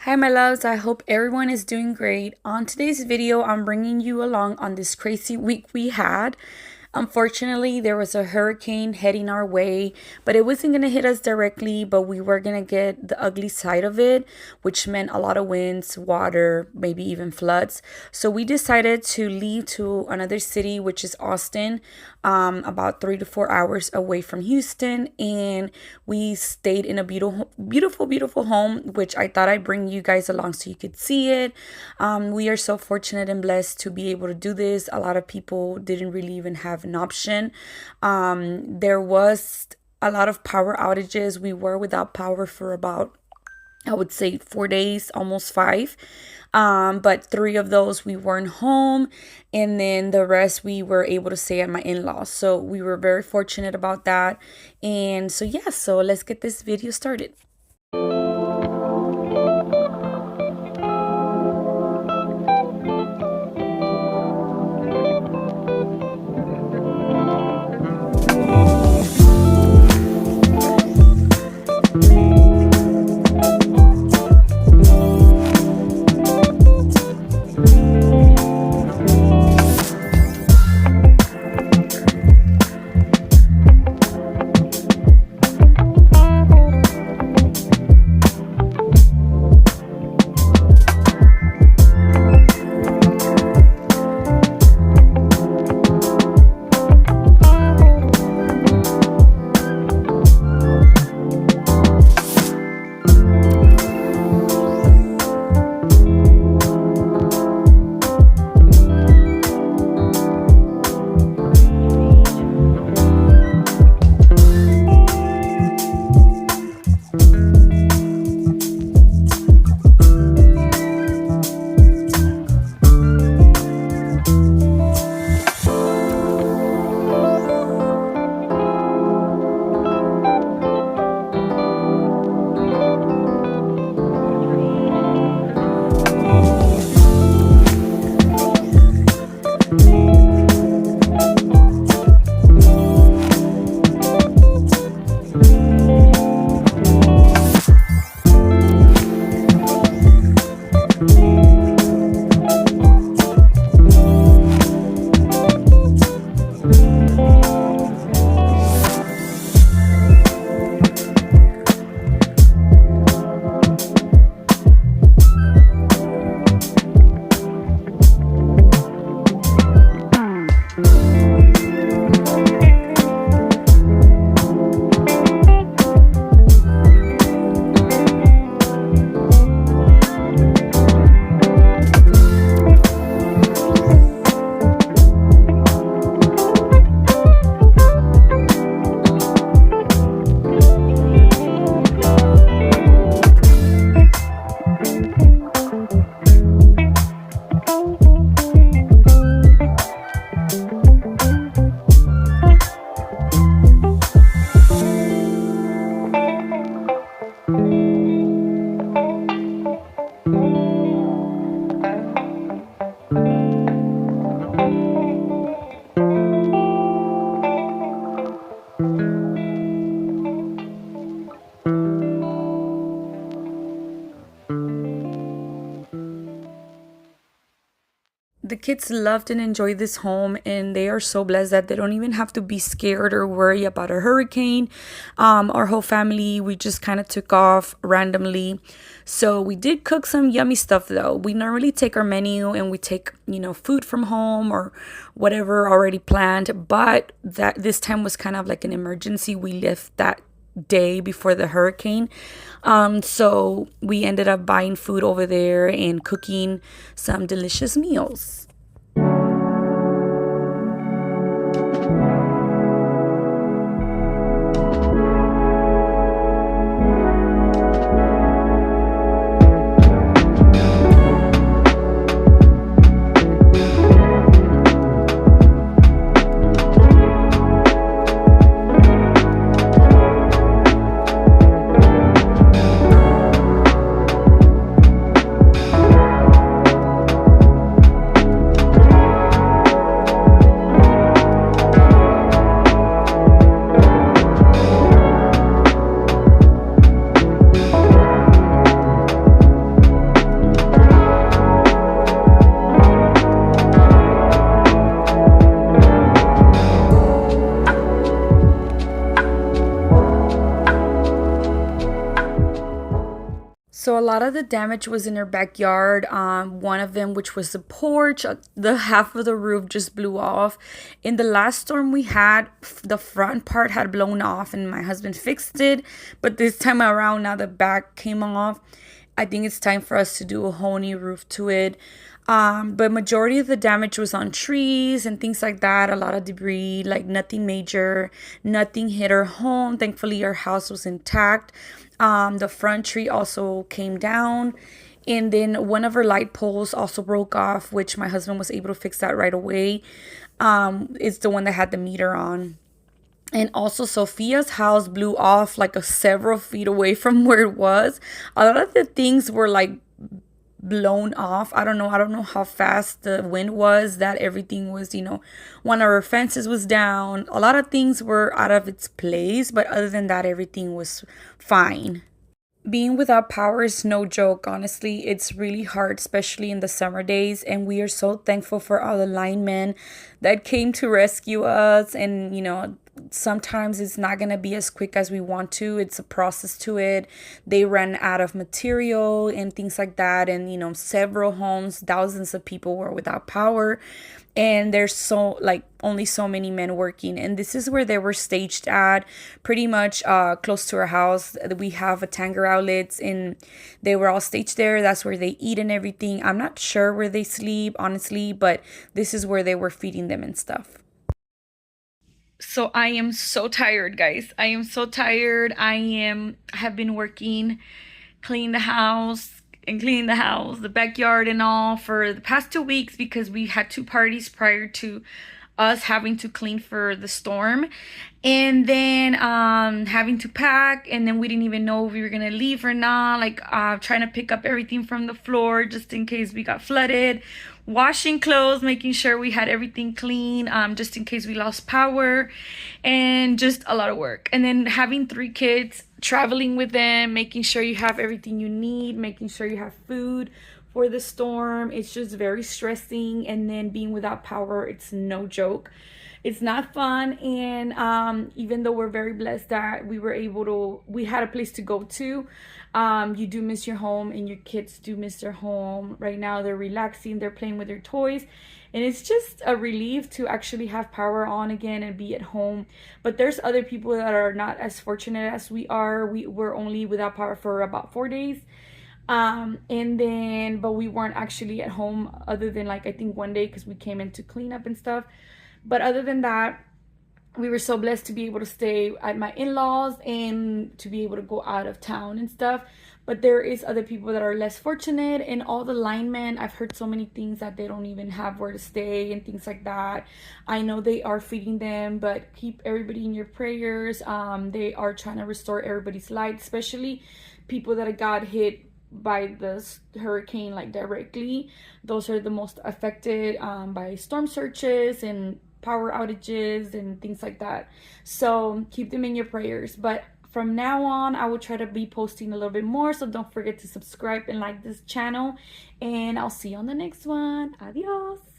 Hi my loves, I hope everyone is doing great. On today's video, I'm bringing you along on this crazy week we had. Unfortunately, there was a hurricane heading our way, but it wasn't going to hit us directly, but we were going to get the ugly side of it, which meant a lot of winds, water, maybe even floods. So we decided to leave to another city, which is Austin, about 3 to 4 hours away from Houston. And we stayed in a beautiful home, which I thought I'd bring you guys along so you could see it. We are so fortunate and blessed to be able to do this. A lot of people didn't really even have an option. There was a lot of power outages. We were without power for about, I would say, 4 days, almost five. But 3 of those we weren't home, and then the rest we were able to stay at my in-laws. So we were very fortunate about that. And so yeah, so let's get this video started. The kids loved and enjoyed this home, and they are so blessed that they don't even have to be scared or worry about a hurricane. Our whole family, we just kind of took off randomly. So we did cook some yummy stuff though. We normally take our menu and we take, food from home or whatever already planned, but that this time was kind of like an emergency. We left that day before the hurricane. So we ended up buying food over there and cooking some delicious meals. lot of the damage was in their backyard. One of them, which was the porch, the half of the roof just blew off. In the last storm we had, the front part had blown off and my husband fixed it. But this time around, now the back came off. I think it's time for us to do a whole new roof to it. But majority of the damage was on trees and things like that. A lot of debris, like nothing major, nothing hit our home. Thankfully, our house was intact. The front tree also came down. And then one of our light poles also broke off, which my husband was able to fix that right away. It's the one that had the meter on. And also Sophia's house blew off like several feet away from where it was. A lot of the things were like blown off. I don't know how fast the wind was that everything was, one of our fences was down. A lot of things were out of its place, but other than that, everything was fine. Being without power is no joke, honestly. It's really hard, especially in the summer days, and we are so thankful for all the linemen that came to rescue us. And sometimes it's not going to be as quick as we want to. It's a process to it. They ran out of material and things like that, and several homes, thousands of people were without power, and there's only so many men working. And this is where they were staged at, pretty much close to our house. We have a Tanger outlets, and they were all staged there. That's where they eat and everything. I'm not sure where they sleep, honestly, but this is where they were feeding them and stuff. So I am so tired, guys. I am so tired. I have been working, cleaning the house, the backyard and all for the past 2 weeks, because we had 2 parties prior to us having to clean for the storm, and then having to pack, and then we didn't even know if we were gonna leave or not, trying to pick up everything from the floor just in case we got flooded, washing clothes, making sure we had everything clean, just in case we lost power, and just a lot of work. And then having 3 kids, traveling with them, making sure you have everything you need, making sure you have food for the storm. It's just very stressing. And then being without power, it's no joke. It's not fun. And even though we're very blessed that we had a place to go to, you do miss your home, and your kids do miss their home. Right now they're relaxing, they're playing with their toys, and it's just a relief to actually have power on again and be at home. But there's other people that are not as fortunate as we are. We were only without power for about 4 days. But we weren't actually at home other than I think 1 day, because we came in to clean up and stuff. But other than that, we were so blessed to be able to stay at my in-laws and to be able to go out of town and stuff. But there is other people that are less fortunate, and all the linemen, I've heard so many things that they don't even have where to stay and things like that. I know they are feeding them, but keep everybody in your prayers. They are trying to restore everybody's life, especially people that got hit by this hurricane directly. Those are the most affected by storm surges and power outages and things like that. So keep them in your prayers. But from now on, I will try to be posting a little bit more, so don't forget to subscribe and like this channel, and I'll see you on the next one. Adios.